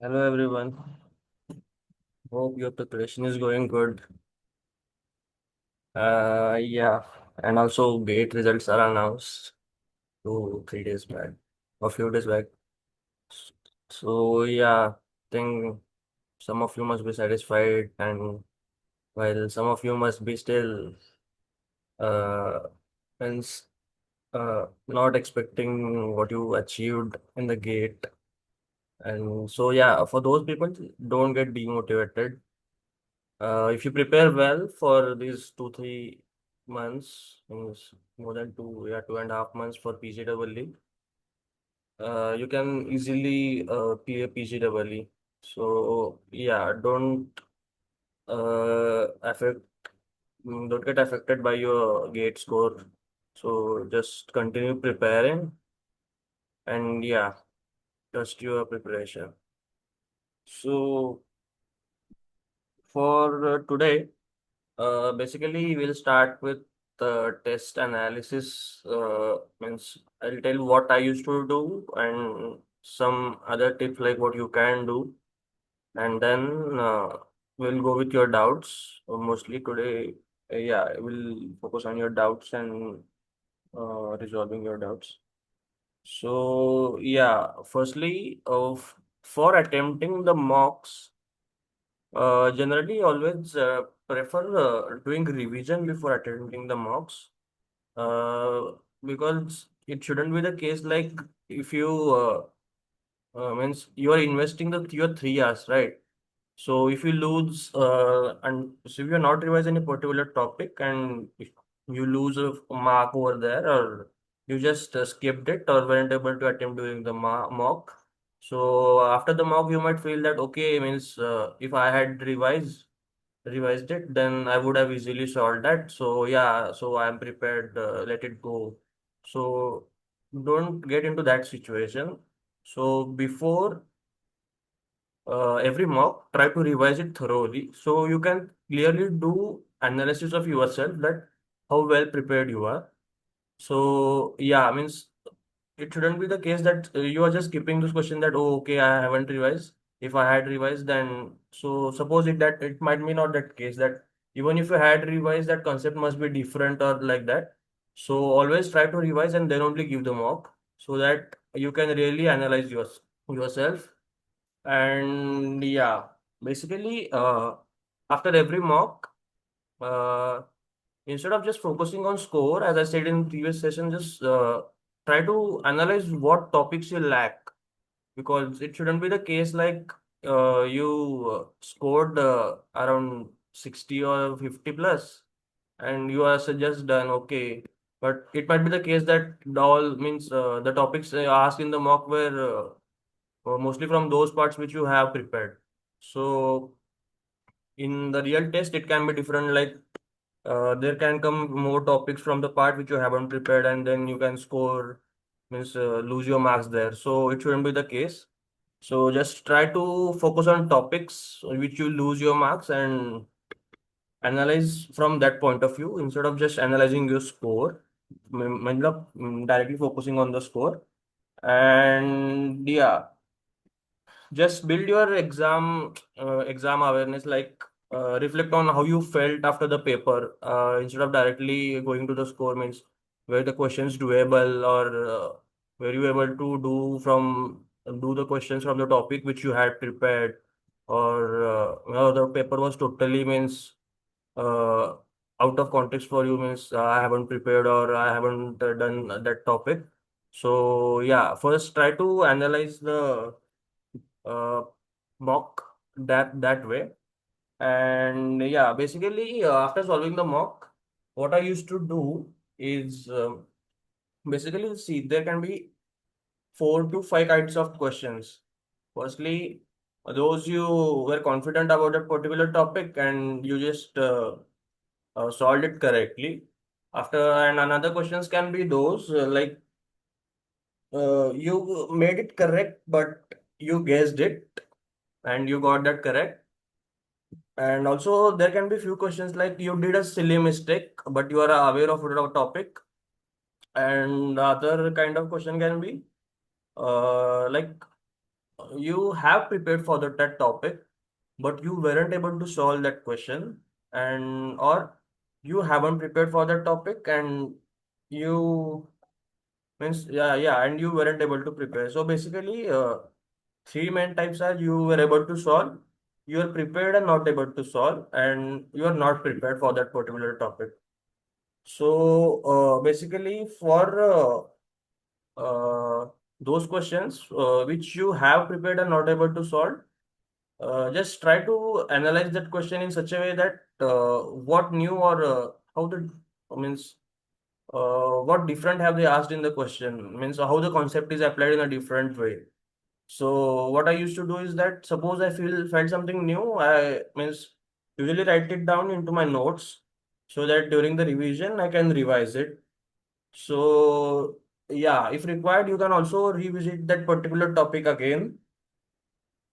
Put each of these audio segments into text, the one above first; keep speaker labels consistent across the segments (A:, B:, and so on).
A: Hello everyone. Hope your preparation is going good. Yeah, and also gate results are announced 2 3 days back, a few days back. So yeah, think some of you must be satisfied, and while some of you must be still uh, means not expecting what you achieved in the gate. And so yeah, for those people, don't get demotivated. If you prepare well for these 2 3 months, means more than 2.5 months for PGEE, you can easily clear PGEE. So yeah, affect, don't get affected by your gate score. So just continue preparing, and yeah, trust your preparation. So for today. Basically, we'll start with the test analysis. Means I'll tell what I used to do and some other tips like what you can do, and then we'll go with your doubts. Mostly today, yeah, we'll focus on your doubts and resolving your doubts. So yeah, firstly, for attempting the mocks. Generally, always prefer doing revision before attending the mocks. Uh, because it shouldn't be the case like if you means you are investing your 3 hours, right? So if you lose and so if you're not revising any particular topic and if you lose a mark over there, or you just skipped it or weren't able to attempt during the mock. So after the mock, you might feel that okay, means if I had revised it, then I would have easily solved that. So yeah, so I'm prepared, let it go. So don't get into that situation. So before every mock, try to revise it thoroughly so you can clearly do analysis of yourself that how well prepared you are. So yeah, means it shouldn't be the case that you are just skipping this question that oh okay I haven't revised. If I had revised, then so suppose it might be not that case that even if you had revised, that concept must be different or like that. So always try to revise and then only give the mock so that you can really analyze yourself. And yeah, basically after every mock, uh, instead of just focusing on score, as I said in previous session, just try to analyze what topics you lack, because it shouldn't be the case like you scored around 60 or 50 plus and you are just done okay, but it might be the case that all means the topics asked in the mock were mostly from those parts which you have prepared. So in the real test, it can be different. Like there can come more topics from the part which you haven't prepared, and then you can score means lose your marks there. So it shouldn't be the case. So just try to focus on topics which you lose your marks and analyze from that point of view instead of just analyzing your score. मतलब, directly focusing on the score. And yeah, just build your exam awareness, like reflect on how you felt after the paper instead of directly going to the score. Means were the questions doable, or were you able to do the questions from the topic which you had prepared, or the paper was totally means uh, out of context for you, means I haven't prepared or I haven't done that topic. So yeah, first try to analyze the uh, mock that way. And yeah, basically after solving the mock, what I used to do is basically see there can be 4 to 5 kinds of questions. Firstly, those you were confident about a particular topic and you just solved it correctly. After, and another questions can be those like you made it correct but you guessed it and you got that correct. And also there can be few questions like you did a silly mistake, but you are aware of the topic. And the other kind of question can be like you have prepared for that topic, but you weren't able to solve that question, and or you haven't prepared for that topic and you means yeah, and you weren't able to prepare. So basically, three main types are: you were able to solve, you are prepared and not able to solve, and you are not prepared for that particular topic. So basically, for those questions which you have prepared and not able to solve, just try to analyze that question in such a way that what new or how the means what different have they asked in the question, means how the concept is applied in a different way. So what I used to do is that suppose I felt something new, I means usually write it down into my notes so that during the revision I can revise it. So yeah, if required, you can also revisit that particular topic again.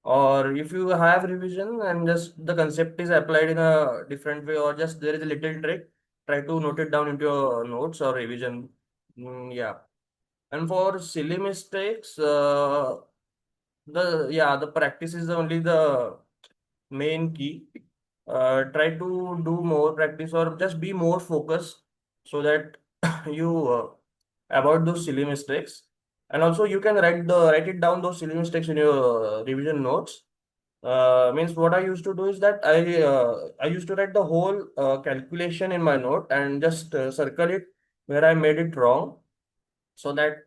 A: Or if you have revision and just the concept is applied in a different way, or just there is a little trick, try to note it down into your notes or revision. Yeah. And for silly mistakes, the practice is only the main key. Try to do more practice or just be more focused so that you avoid those silly mistakes. And also you can write it down those silly mistakes in your revision notes. Means what I used to do is that I used to write the whole calculation in my note and just circle it where I made it wrong, so that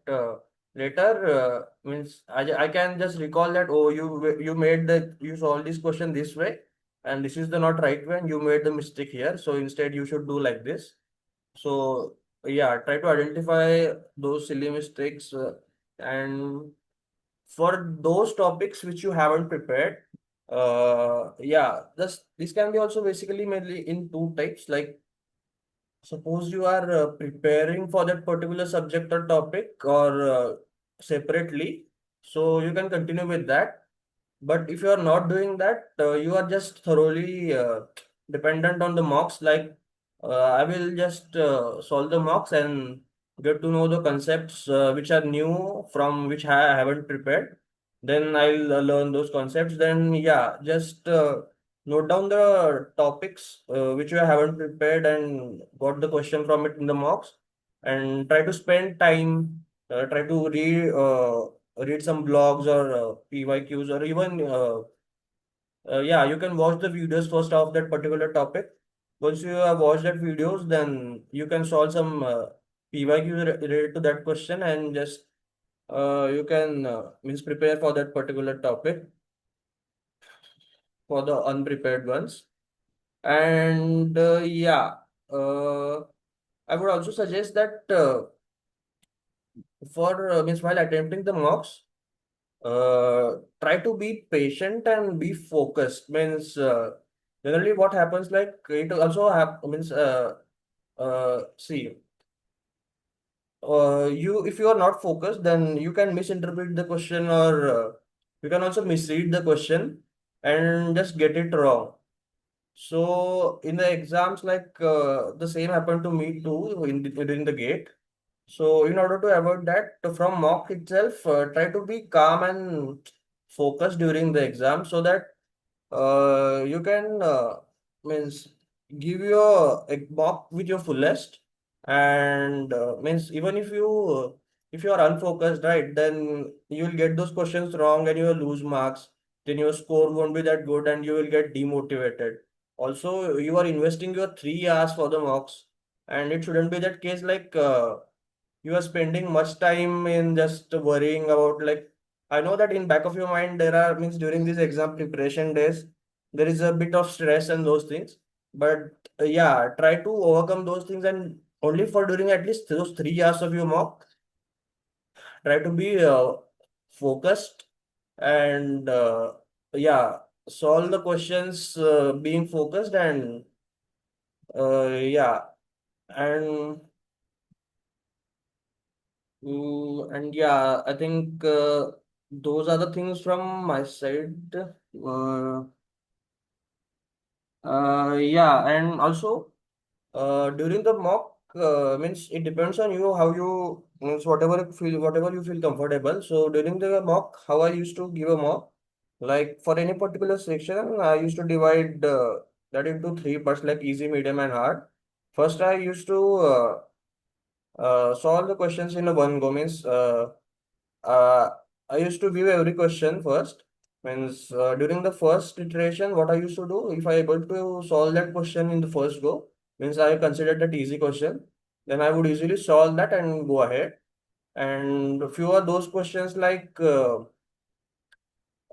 A: later means I can just recall that, oh, you solved this question this way and this is the not right way and you made the mistake here, so instead you should do like this. So yeah, try to identify those silly mistakes, and for those topics which you haven't prepared, yeah, this can be also basically mainly in two types. Like suppose you are preparing for that particular subject or topic, or separately, so you can continue with that. But if you are not doing that, you are just thoroughly dependent on the mocks. Like I will just solve the mocks and get to know the concepts which are new from which I haven't prepared. Then I'll learn those concepts. Then yeah, just note down the topics which you haven't prepared and got the question from it in the mocks, and try to spend time. Try to read some blogs or PYQs, or even yeah, you can watch the videos first of that particular topic. Once you have watched that videos, then you can solve some PYQs related to that question, and just you can means prepare for that particular topic for the unprepared ones. And yeah, uh, I would also suggest that for means while attempting the mocks, try to be patient and be focused. Means generally what happens, like it also have means see, you if you are not focused, then you can misinterpret the question, or you can also misread the question and just get it wrong. So in the exams, like the same happened to me too during the gate. So in order to avoid that, from mock itself, try to be calm and focused during the exam, so that you can means give your mock with your fullest, and means even if you are unfocused, right, then you will get those questions wrong and you will lose marks. Then your score won't be that good and you will get demotivated. Also, you are investing your 3 hours for the mocks, and it shouldn't be that case. Like you are spending much time in just worrying about, like, I know that in back of your mind there are means during these exam preparation days there is a bit of stress and those things, but yeah, try to overcome those things, and only for during at least those 3 hours of your mock, try to be focused, and yeah, solve the questions being focused, and yeah, and and yeah, I think those are the things from my side. Yeah, and also during the mock, means it depends on you how you means whatever you feel comfortable. So during the mock, how I used to give a mock, like for any particular section, I used to divide that into three parts like easy, medium, and hard. First, I used to solve the questions in a one go. Means uh, I used to view every question first. Means during the first iteration, what I used to do, if I able to solve that question in the first go, means I considered that easy question, then I would easily solve that and go ahead. And a few of those questions like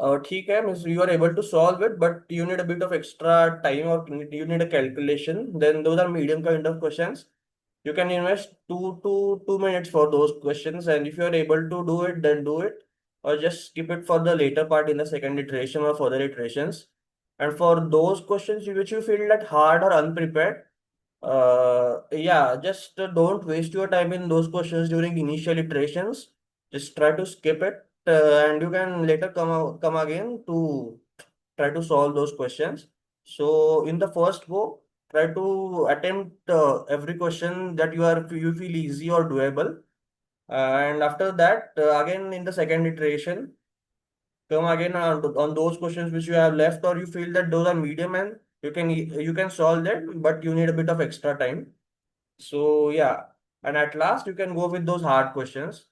A: ठीक है, means you are able to solve it, but you need a bit of extra time or you need a calculation. Then those are medium kind of questions. You can invest 2 minutes for those questions, and if you are able to do it, then do it, or just skip it for the later part in the second iteration or further iterations. And for those questions which you feel that hard or unprepared, yeah, just don't waste your time in those questions during initial iterations. Just try to skip it, and you can later come again to try to solve those questions. So in the first go, try to attempt every question that you feel easy or doable. And after that, again in the second iteration, come again on those questions which you have left or you feel that those are medium and you can solve that, but you need a bit of extra time. So yeah, and at last you can go with those hard questions.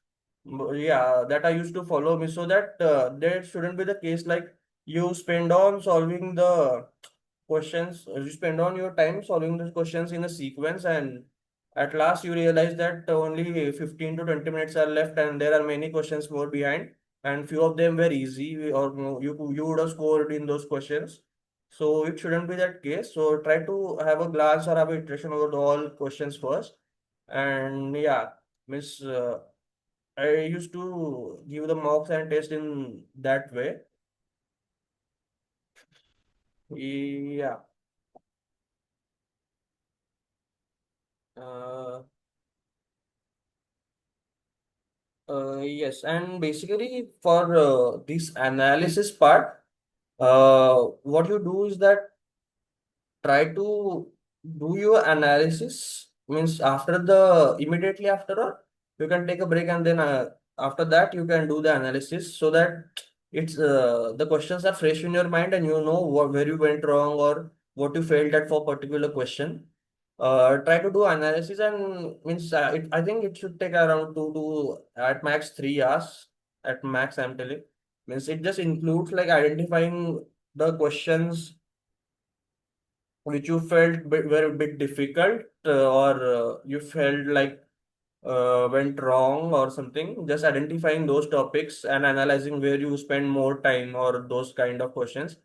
A: Yeah, that I used to follow me so that there shouldn't be the case like you spend on solving the questions, you spend on your time solving the questions in a sequence, and at last you realize that only 15 to 20 minutes are left and there are many questions more behind, and few of them were easy or you would have scored in those questions. So it shouldn't be that case. So try to have a glance or have a iteration over all questions first. And yeah, miss I used to give the mocks and test in that way. Yeah. Uh, yes, and basically for this analysis part, what you do is that try to do your analysis. Means after the immediately after all, you can take a break and then after that you can do the analysis so that it's the questions are fresh in your mind and you know where you went wrong or what you failed at for particular question. Try to do analysis and means I think it should take around 2 to at max 3 hours. At max, I'm telling. Means it just includes like identifying the questions which you felt were a bit difficult or you felt like went wrong or something. Just identifying those topics and analyzing where you spend more time or those kind of questions.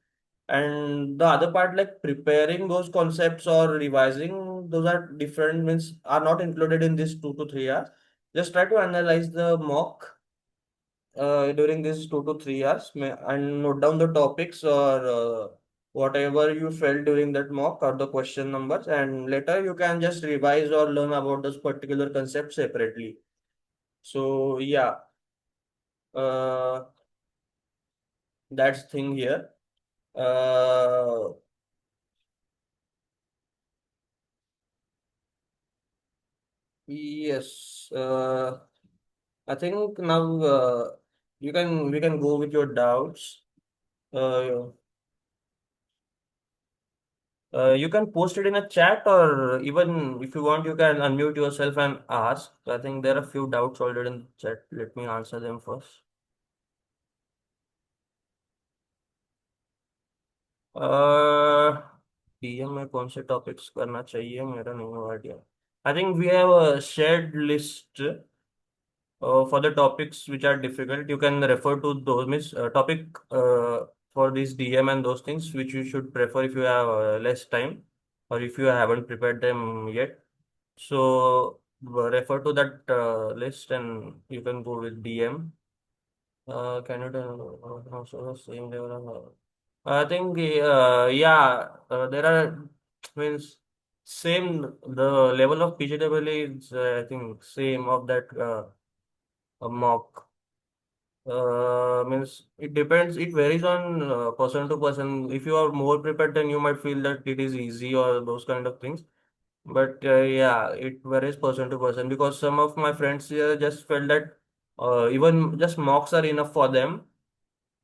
A: And the other part, like preparing those concepts or revising, those are different, means are not included in this 2 to 3 hours. Just try to analyze the mock during these 2 to 3 hours and note down the topics or whatever you felt during that mock or the question numbers. And later you can just revise or learn about this particular concept separately. So yeah, uh, that's thing here. Uh, yes. I think now we can go with your doubts. Uh, you can post it in a chat, or even if you want, you can unmute yourself and ask. I think there are a few doubts already in the chat. Let me answer them first. DM में कौन से topics करना चाहिए मेरा नहीं idea. I think we have a shared list for the topics which are difficult. You can refer to those means topic for this DM and those things which you should prefer if you have less time or if you haven't prepared them yet. So refer to that list and you can go with DM. Can you do also the same level of, I think yeah, there are means same the level of PGEE is I think same of that mock. Means it depends. It varies on person to person. If you are more prepared, then you might feel that it is easy or those kind of things. But yeah, it varies person to person because some of my friends here just felt that even just mocks are enough for them.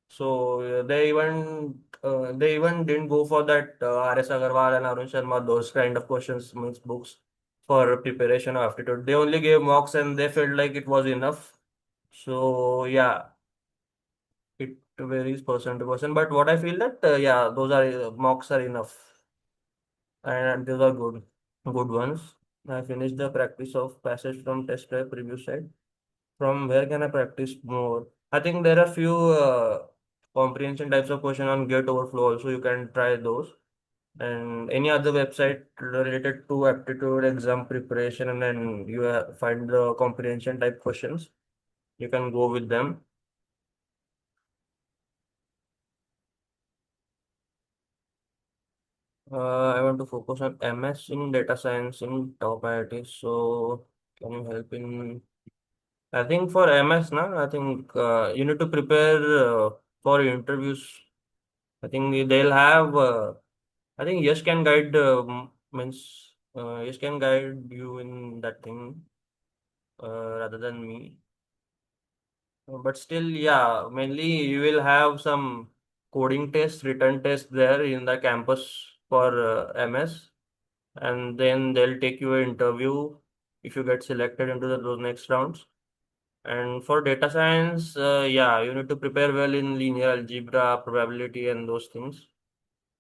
A: So they even didn't go for that R.S. Agarwal and Arun Sharma, those kind of questions means books for preparation of aptitude. They only gave mocks and they felt like it was enough. So yeah, it varies person to person. But what I feel that yeah, those are mocks are enough and those are good ones. I finished the practice of passage from test prep review side. From where can I practice more? I think there are few comprehension types of question on Gate Overflow also. You can try those. And any other website related to aptitude exam preparation, and then you find the comprehension type questions. You can go with them. I want to focus on MS in data science in top IIT. So can you help in? I think for MS, na, I think you need to prepare for interviews. I think they'll have. I think Yash can guide means Yash can guide you in that thing rather than me. But still, yeah, mainly you will have some coding test, written test there in the campus for MS, and then they'll take you an interview if you get selected into those next rounds. And for data science, yeah, you need to prepare well in linear algebra, probability, and those things.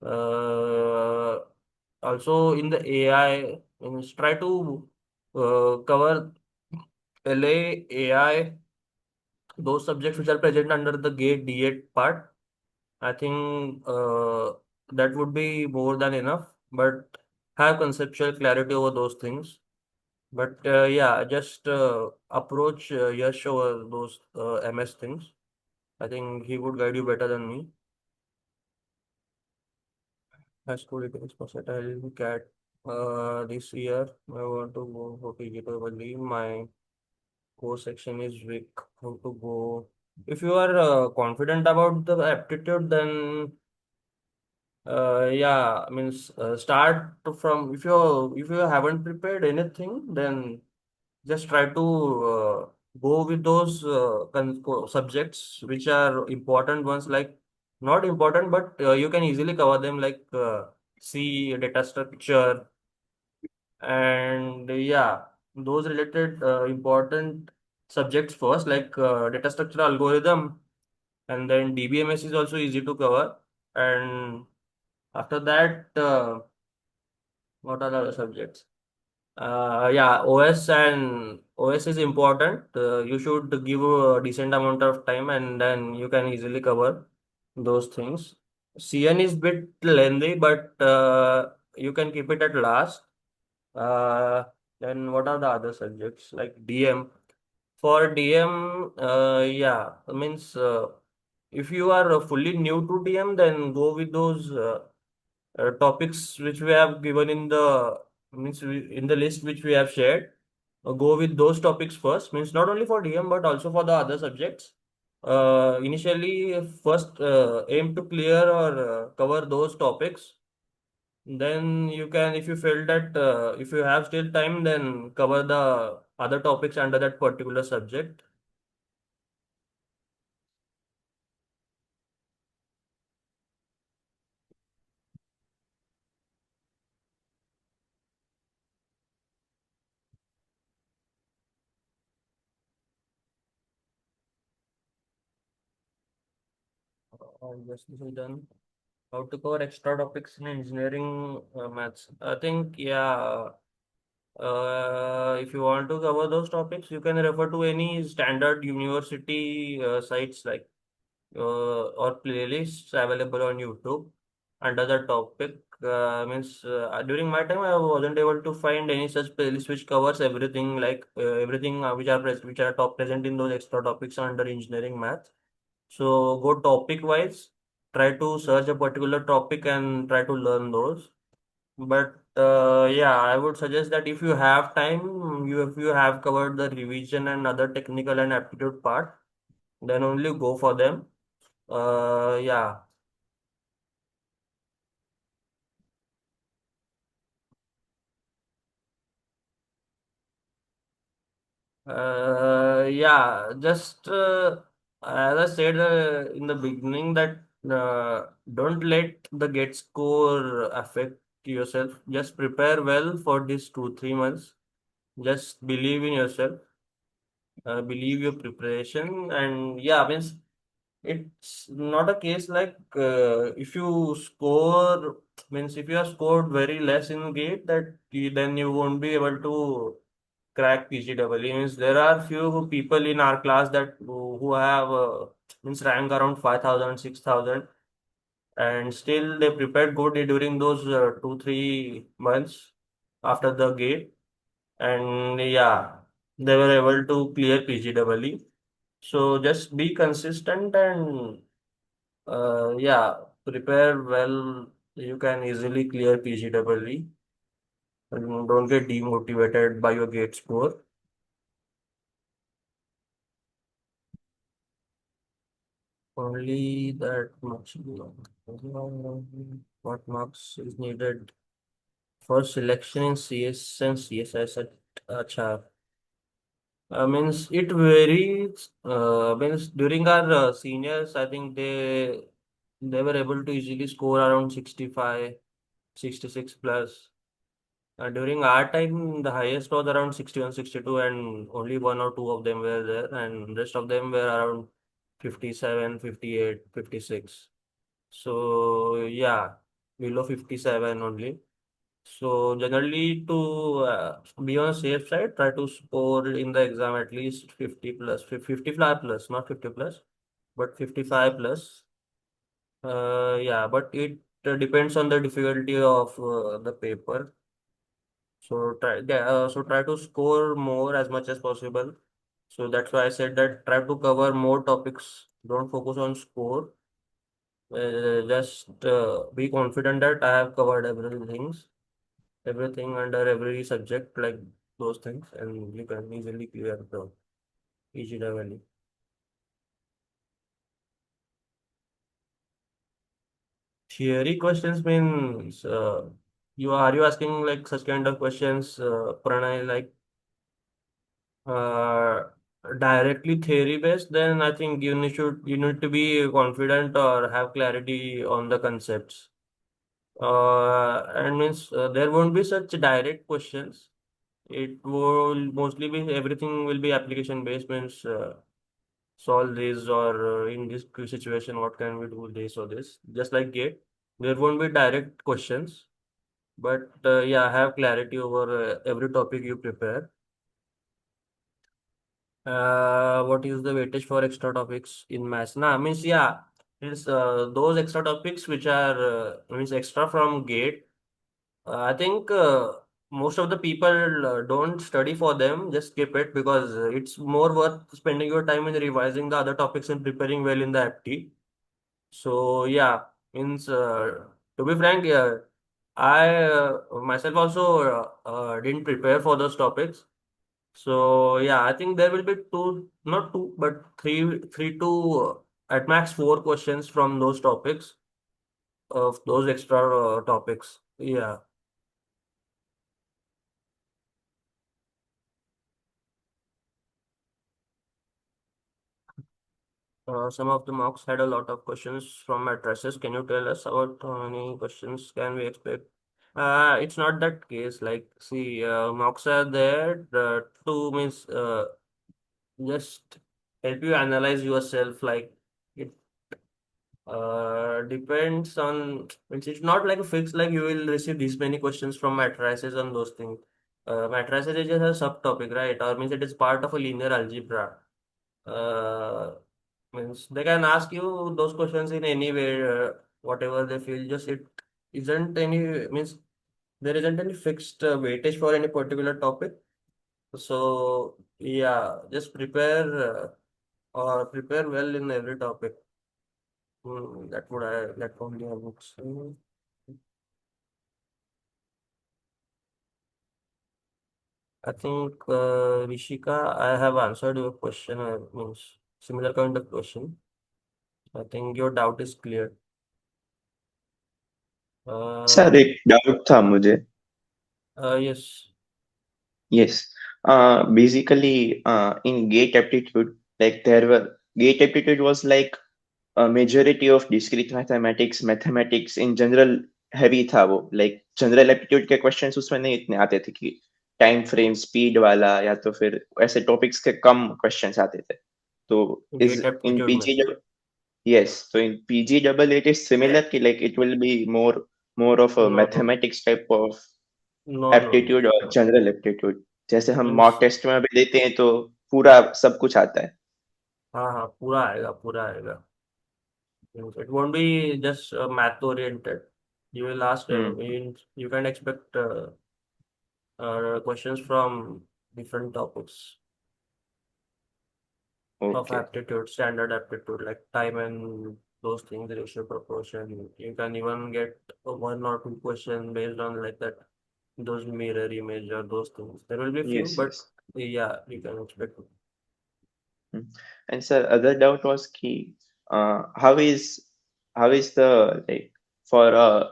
A: Uh, Also in the AI, means try to cover LA, AI, those subjects which are present under the gate D8 part. I think that would be more than enough, but have conceptual clarity over those things. But yeah, just approach Yash over those MS things. I think he would guide you better than me. High school details versatile cat this year. I want to go for PG probably. My core section is weak. How to go? If you are confident about the aptitude, then yeah, means start from if you haven't prepared anything, then just try to go with those subjects which are important ones, like not important, but you can easily cover them, like C, data structure, and yeah, those related important subjects first, like data structure algorithm, and then DBMS is also easy to cover. And after that, what are the other subjects? Yeah, OS is important. You should give a decent amount of time, and then you can easily cover those things. CN is bit lengthy, but you can keep it at last. Uh, then what are the other subjects like DM? For DM, yeah, means if you are fully new to DM, then go with those topics which we have given in the in the list which we have shared. Go with those topics first. Means not only for DM but also for the other subjects. Initially, first aim to clear or cover those topics. Then you can, if you feel that if you have still time, then cover the other topics under that particular subject. Yes, this is done. How to cover extra topics in engineering maths. I think, yeah, if you want to cover those topics, you can refer to any standard university sites, like or playlists available on YouTube under the topic. Means during my time, I wasn't able to find any such playlist which covers everything, like everything which are top present in those extra topics under engineering math. So go topic wise, try to search a particular topic and try to learn those. But yeah, I would suggest that if you have time, if you have covered the revision and other technical and aptitude part, then only go for them. Yeah, Yeah, just as I said in the beginning that don't let the get score affect yourself. Just prepare well for these 2 3 months. Just believe in yourself, believe your preparation, and yeah, means it's not a case like if you score means if you have scored very less in gate that then you won't be able to crack PGEE. Means there are few people in our class that who have means rank around 5,000, 6,000, and still they prepared good during those 2 3 months after the gate, and yeah, they were able to clear PGEE. So just be consistent and yeah, prepare well. You can easily clear PGEE and don't get demotivated by your gate score. Only that much. What marks is needed for selection in CS and CSS at Acha? Means it varies. Means during our seniors, I think they were able to easily score around 65, 66 plus. During our time, the highest was around 61, 62, and only one or two of them were there, and rest of them were around 57, 58, 56. So yeah, below 57 only. So generally to be on safe side, try to score in the exam at least 50 plus, 55 plus, not 50 plus, but 55 plus. Yeah, but it depends on the difficulty of the paper. So try to score more as much as possible. So that's why I said that try to cover more topics. Don't focus on score. Just be confident that I have covered everything under every subject, like those things, and you can easily clear the PGEE. Theory questions means you asking like such kind of questions, Pranay, like uh, directly theory based, then I think you need to be confident or have clarity on the concepts. And means there won't be such direct questions. It will mostly be everything will be application based, means solve this or in this situation what can we do this or this. Just like gate, there won't be direct questions, but yeah, have clarity over every topic you prepare. What is the weightage for extra topics in maths? Nah, means yeah, means those extra topics which are means extra from gate. I think most of the people don't study for them, just skip it because it's more worth spending your time in revising the other topics and preparing well in the apti. So yeah, means to be frank, I myself also didn't prepare for those topics. So yeah, I think there will be two, not two, but three to at max 4 questions from those topics of those extra topics. Yeah. Some of the mocks had a lot of questions from matrices. Can you tell us about how many questions can we expect? It's not that case. Like, see, mocks are there to means just help you analyze yourself. Like, it depends on means it's not like a fixed like you will receive these many questions from matrices and those things. Matrices is just a subtopic, right? Or means it is part of a linear algebra. Uh, Means they can ask you those questions in any way, whatever they feel. Just it isn't any means there isn't any fixed weightage for any particular topic. So yeah, just prepare or prepare well in every topic. That only I would say. I think Rishika, I have answered your question. Means similar kind of question. I think your doubt is clear.
B: Sir
A: Uh,
B: एक doubt था मुझे.
A: yes.
B: Yes. Basically, in gate aptitude, like there were gate aptitude was like a majority of discrete mathematics in general heavy था वो like general aptitude के questions उसमें नहीं इतने आते थे कि टाइम फ्रेम स्पीड वाला या तो फिर ऐसे टॉपिक्स के कम क्वेश्चंस आते थे तो इज
A: गेट
B: इन
A: एप्टीट्यूड में?
B: पीजी यस तो in PG double it is similar कि like it will be more of a
A: no no
B: mathematics type of
A: no no
B: aptitude और जनरल एप्टीट्यूड जैसे हम
A: मीन्स
B: मॉक टेस्ट में भी देते हैं तो पूरा सब कुछ आता है
A: हाँ हाँ, पूरा आएगा, पूरा आएगा. It won't be just math oriented. You will ask,
B: hmm
A: you can expect questions from different topics of
B: okay
A: aptitude, standard aptitude, like time and those things, ratio, proportion. You can even get one or two questions based on like that, those mirror image or those things. There will be few,
B: yes
A: but
B: yes
A: yeah, you can expect.
B: Hmm. And sir, other doubt was key. How is the like for a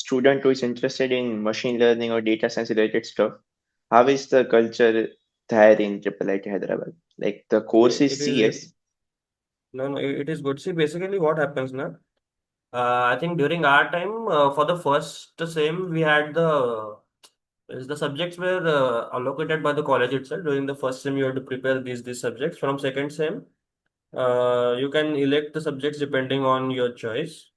B: student who is interested in machine learning or data science related stuff? How is the culture there in IIIT Hyderabad? Like the course
A: It
B: is
A: is,
B: CS.
A: no, no, it is good. See, basically what happens now, I think during our time, for the first same, we had the subjects were allocated by the college itself. During the first sem, you have to prepare these subjects. From second sem, you can elect the subjects depending on your choice.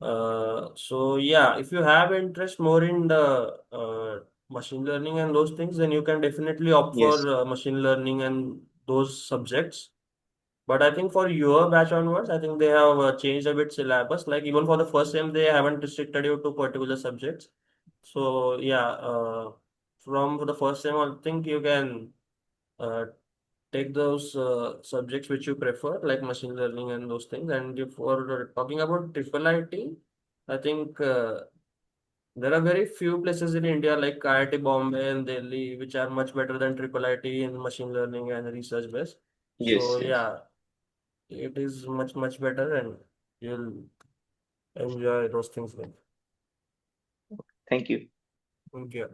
A: So yeah, if you have interest more in the machine learning and those things, then you can definitely opt
B: Yes.
A: for machine learning and those subjects. But I think for your batch onwards, I think they have changed a bit syllabus. Like even for the first sem, they haven't restricted you to particular subjects. So yeah, from the first sem, I think you can uh, take those subjects which you prefer, like machine learning and those things. And if for talking about triple IT, I think there are very few places in India like IIT Bombay and Delhi, which are much better than triple IT in machine learning and research base. So
B: Yes. Yes.
A: yeah, it is much better, and you'll enjoy those things then.
B: Thank you.
A: Okay.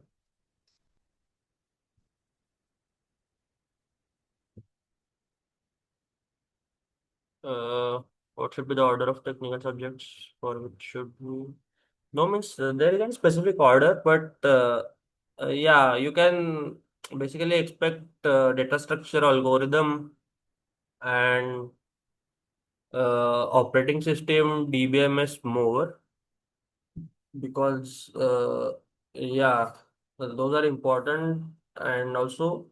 A: Uh, what should be the order of technical subjects for which should we? No, means there isn't specific order, but yeah, you can basically expect data structure, algorithm, and operating system, DBMS more, because yeah, those are important, and also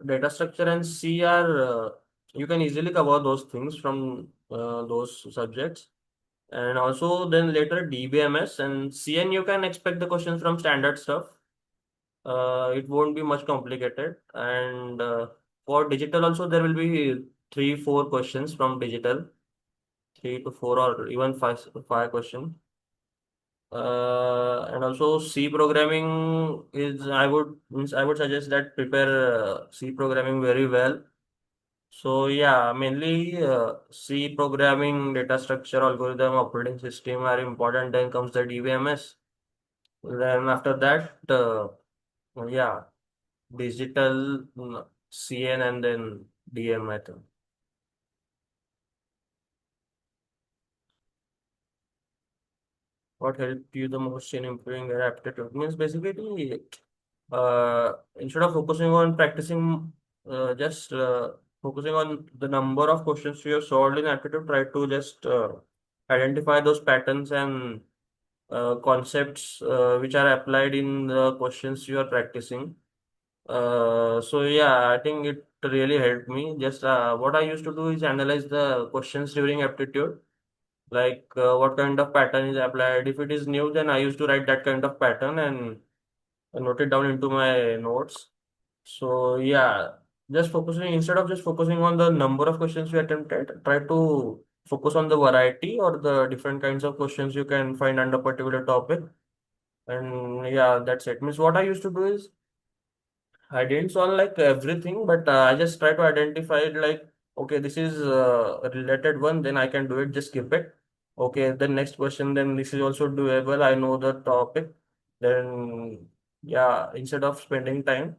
A: data structure and C are you can easily cover those things from those subjects. And also then later DBMS and CN, you can expect the questions from standard stuff. It won't be much complicated. And for digital also there will be three, four questions from digital, three to four or even five questions. And also C programming is I would suggest that prepare C programming very well. So yeah, mainly C programming, data structure, algorithm, operating system are important. Then comes the DBMS. Then after that, yeah, digital, CN, and then DM, I think. What helped you the most in improving your aptitude? Means basically, instead of focusing on practicing, just focusing on the number of questions you have solved in aptitude, try to just identify those patterns and concepts which are applied in the questions you are practicing. So yeah, I think it really helped me. Just what I used to do is analyze the questions during aptitude, like what kind of pattern is applied. If it is new, then I used to write that kind of pattern and note it down into my notes. So yeah, just focusing instead of just focusing on the number of questions you attempted, try to focus on the variety or the different kinds of questions you can find under particular topic. And yeah, that's it. Means what I used to do is I didn't solve like everything, but I just try to identify it like, okay, this is a related one, then I can do it, just skip it. Okay, the next question, then this is also doable. I know the topic. Then, yeah, instead of spending time.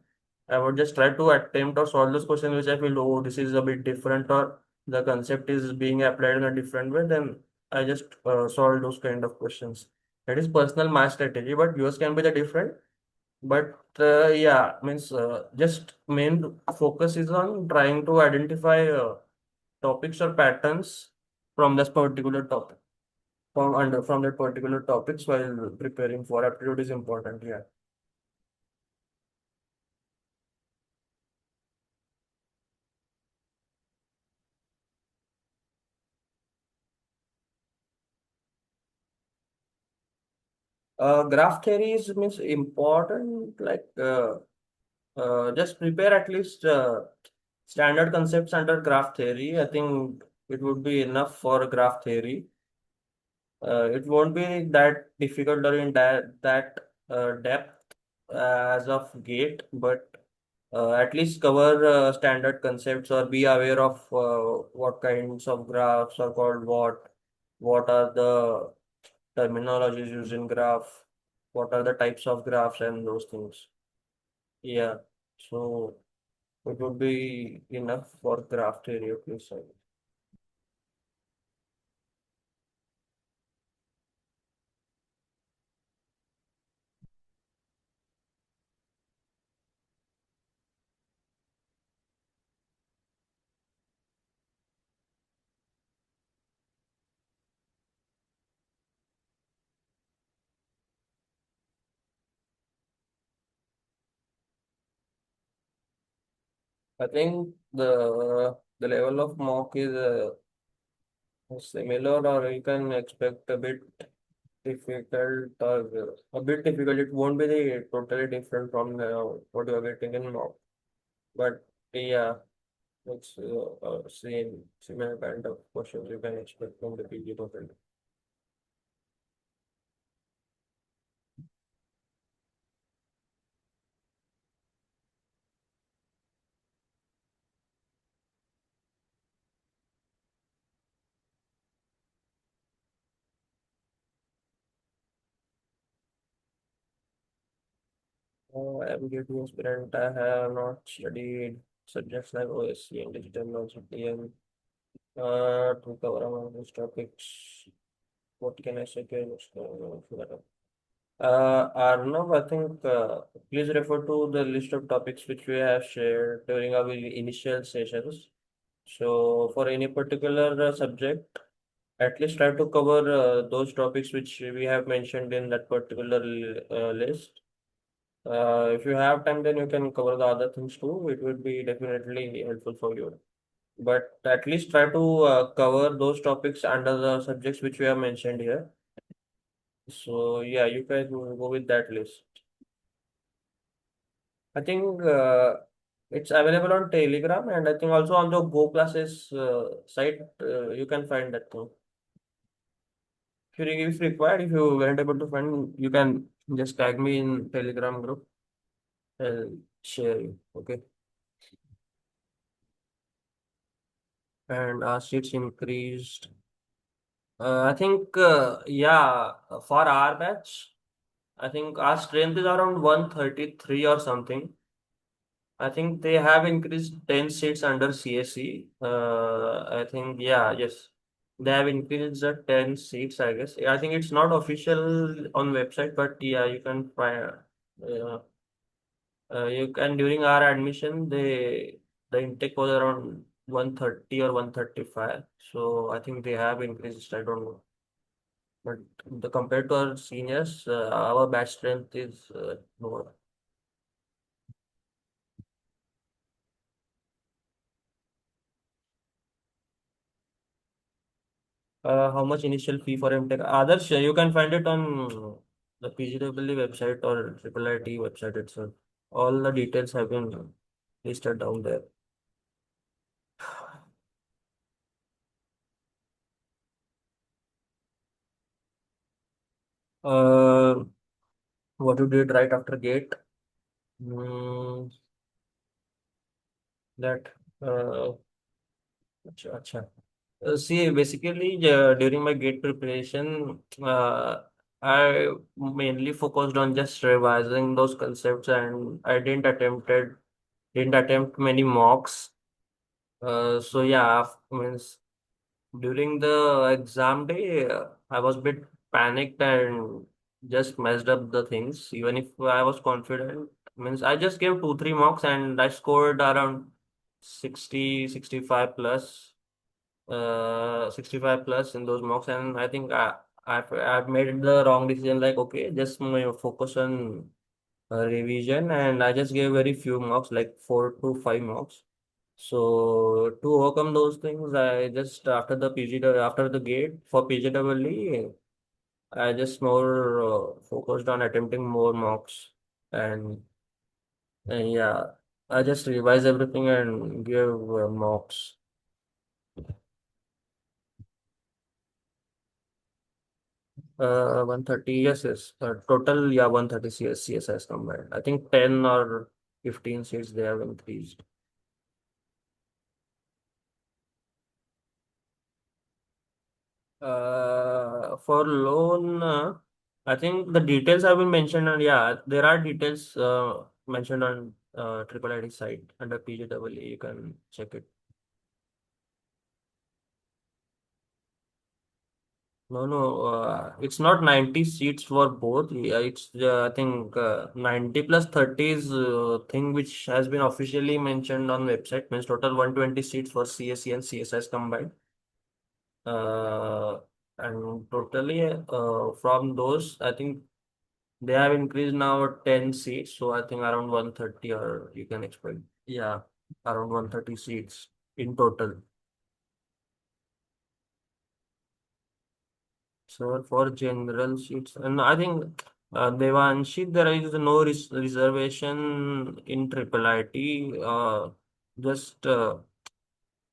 A: I would just try to attempt or solve those questions which I feel, oh, this is a bit different, or the concept is being applied in a different way. Then I just solve those kind of questions. That is personal math strategy, but yours can be the different. But yeah, means just main focus is on trying to identify topics or patterns from this particular topic, from that particular topics while preparing for aptitude is important. Yeah. Graph theory is means important. Like just prepare at least standard concepts under graph theory. I think it would be enough for graph theory. It won't be that difficult or in that depth as of gate, but at least cover standard concepts or be aware of what kinds of graphs are called what are the terminologies used in graph, what are the types of graphs and those things. Yeah, so it would be enough for graph theory at least. I think the level of mock is similar, or you can expect a bit difficult, or a bit difficult. It won't be totally different from what you are getting in mock, but yeah, it's same similar kind of questions you can expect from the PG profile. I'm getting aspirant. I have not studied subjects like OSC and digital knowledge to cover among these topics. What can I say? Arnav, I think please refer to the list of topics which we have shared during our initial sessions. So, for any particular subject, at least try to cover those topics which we have mentioned in that particular list. If you have time, then you can cover the other things too. It would be definitely helpful for you. But at least try to cover those topics under the subjects which we have mentioned here. So, yeah, you can go with that list. I think it's available on Telegram, and I think also on the goclasses site, you can find that too. If required, if you weren't able to find, you can just tag me in Telegram group and share you. Okay. And our seats increased. I think, yeah, for our batch, I think our strength is around 133 or something. I think they have increased 10 seats under CSE. I think, yeah, yes. They have increased the 10 seats, I guess. I think it's not official on website, but yeah, you can find, uh, you can, during our admission, the intake was around 130 or 135. So I think they have increased, I don't know. But compared to our seniors, our batch strength is lower. How much initial fee for MTech? Others, you can find it on the PGEE website or IIIT website itself. All the details have been listed down there. Uh, what you did right after gate? Mm, that acha, acha. See, basically, during my gate preparation, I mainly focused on just revising those concepts, and I didn't attempt it. didn't attempt many mocks. So yeah, means during the exam day, I was a bit panicked and just messed up the things. Even if I was confident, means I just gave 2, 3 mocks and I scored around 60, 65 plus, 65 plus in those mocks. And I think I've made the wrong decision. Like, okay, just focus on revision, and I just gave very few mocks, like 4 to 5 mocks. So to overcome those things, I just after the after the gate for PGEE, I just more focused on attempting more mocks, and, yeah, I just revise everything and give mocks. 130, yes, yes. Total, yeah, 130 CSS combined. I think 10 or 15 seats they have increased. For loan, I think the details have been mentioned, and yeah, there are details mentioned on IIIT site under PGEE. You can check it. No, no, it's not 90 seats for both. Yeah, it's I think 90 plus 30 is thing which has been officially mentioned on website. Means total 120 seats for CSE and CSS combined. Uh, and totally from those, I think they have increased now 10 seats, so I think around 130, or you can expect, yeah, around 130 seats in total. So for general seats, and I think Devanshi, there is no reservation in triple IT. Just the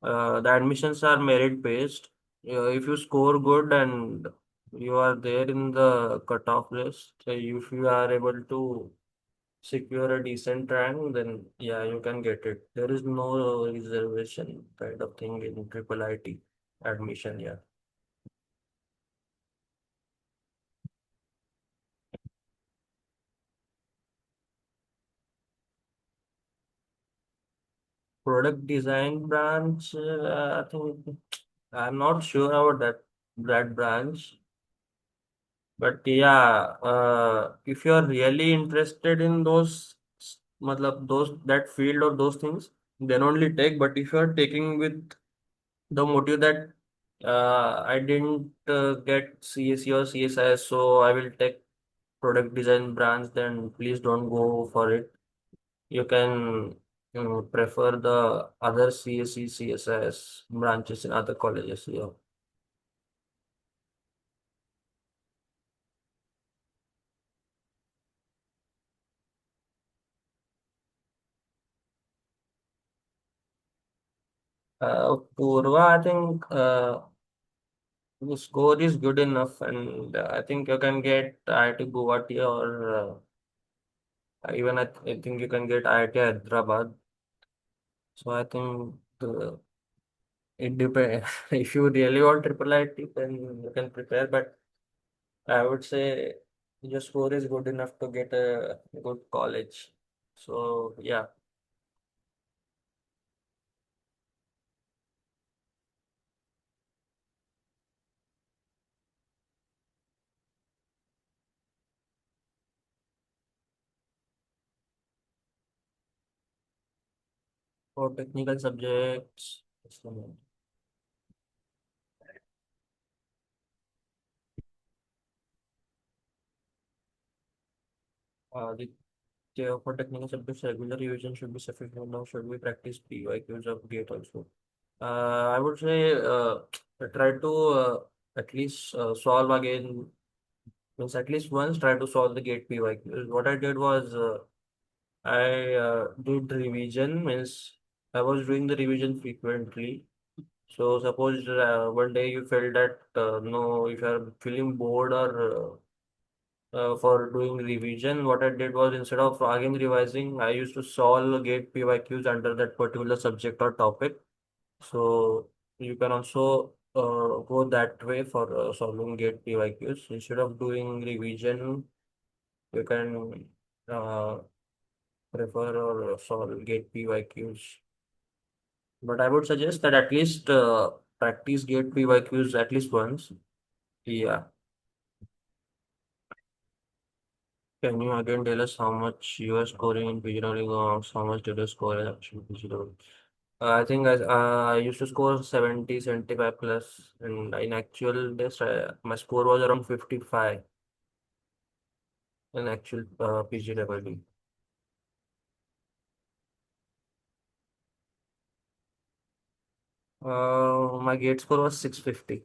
A: admissions are merit based. If you score good and you are there in the cutoff list, if you are able to secure a decent rank, then yeah, you can get it. There is no reservation kind of thing in triple IT admission. Yeah, product design branch. I think I'm not sure about that branch, but yeah, if you are really interested in matlab those that field or those things, then only take. But if you are taking with the motive that I didn't get CSE or CSIS, so I will take product design branch, then please don't go for it. You can, prefer the other CSE, CSIS branches in other colleges. Yeah. Purva, I think the score is good enough, and I think you can get IIT Guwahati, or even I think you can get IIT Hyderabad. So I think it depends. If you really want triple IT, then you can prepare. But I would say your score is good enough to get a good college. So yeah, for technical subjects, the for technical subjects, regular revision should be sufficient. Now, should we practice PYQs of GATE also? I would say try to at least solve again. Means at least once try to solve the GATE PYQs. What I did was I did revision. Means I was doing the revision frequently. So suppose one day you felt that no, if you are feeling bored or for doing revision, what I did was instead of again revising, I used to solve GATE PYQs under that particular subject or topic. So you can also go that way for solving GATE PYQs. Instead of doing revision, you can. Uh, prefer or solve gate PYQs. But I would suggest that at least practice gate PYQs at least once. Yeah. Can you again tell us how much you are scoring in PGW or how much did you score in actual PGW? I think I used to score 70, 75 plus, and in actual days, my score was around 55 in actual PGW. My gate score was 650.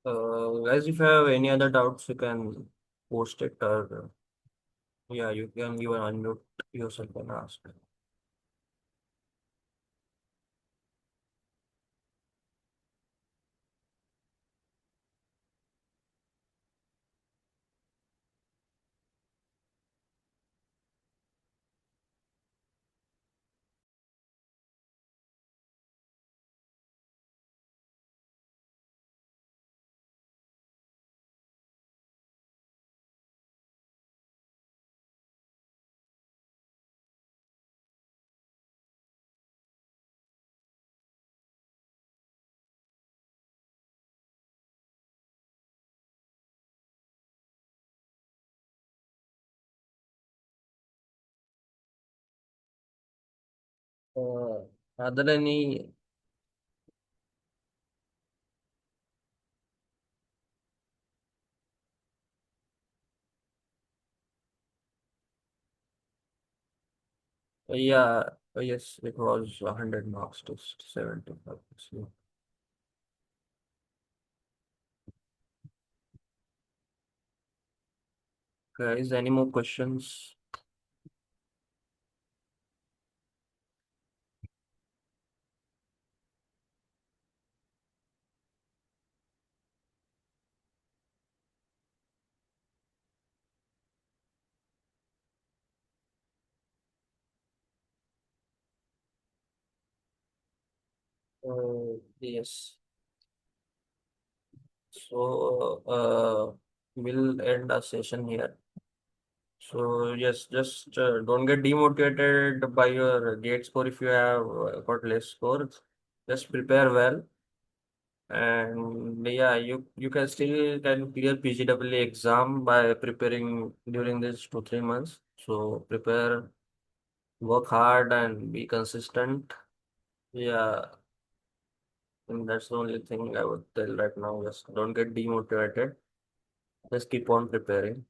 A: Guys, if you have any other doubts, you can post it or yeah, you can even unmute yourself and ask. Uh, are there any yeah, yes, it was 100 marks to 75. So, guys, any more questions? Yes. So, we'll end our session here. So, yes, just don't get demotivated by your gate score if you have got less scores. Just prepare well. And yeah, you can still can clear PGW exam by preparing during these 2 3 months. So prepare, work hard, and be consistent. Yeah, and that's the only thing I would tell right now. Just don't get demotivated. Just keep on preparing.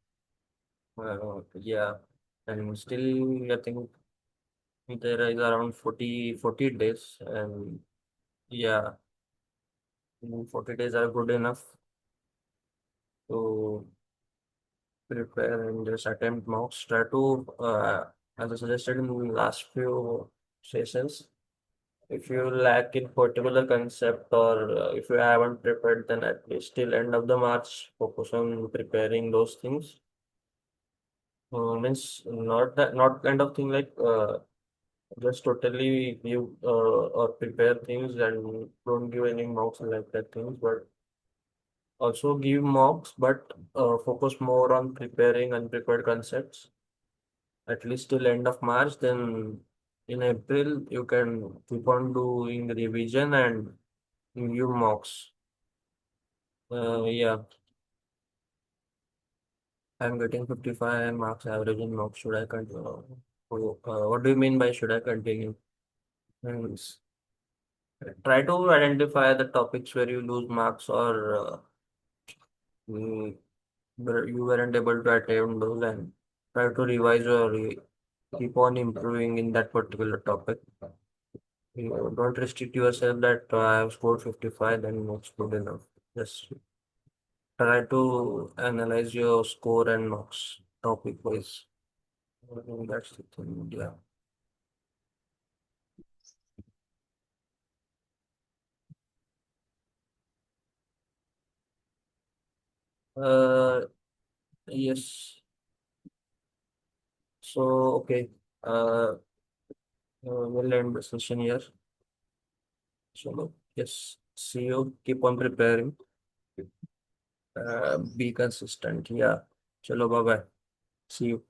A: Yeah, and still I think there is around 40 days, and yeah, 40 days are good enough to prepare and just attempt mocks. Try to, as I suggested in the last few sessions, if you lack in particular concept or if you haven't prepared, then at least till end of the March, focus on preparing those things. Means not that not kind of thing like just totally give or prepare things and don't give any mocks and like that things, but also give mocks, but focus more on preparing unprepared concepts at least till end of March. Then in April, you can keep on doing revision and new mocks. Yeah, I'm getting 55 marks average in mocks. Should I continue? What do you mean by should I continue? Means try to identify the topics where you lose marks or mm, where you weren't able to attain those and try to revise or keep on improving in that particular topic. You don't restrict yourself that I have scored 55, then it's good enough. Just try to analyze your score and marks topic wise. That's the thing. Yeah. Uh, yes. So okay. Uh, we'll end the session here. So yes. See you. Keep on preparing. Be consistent. Yeah. Chalo. Bye bye. See you.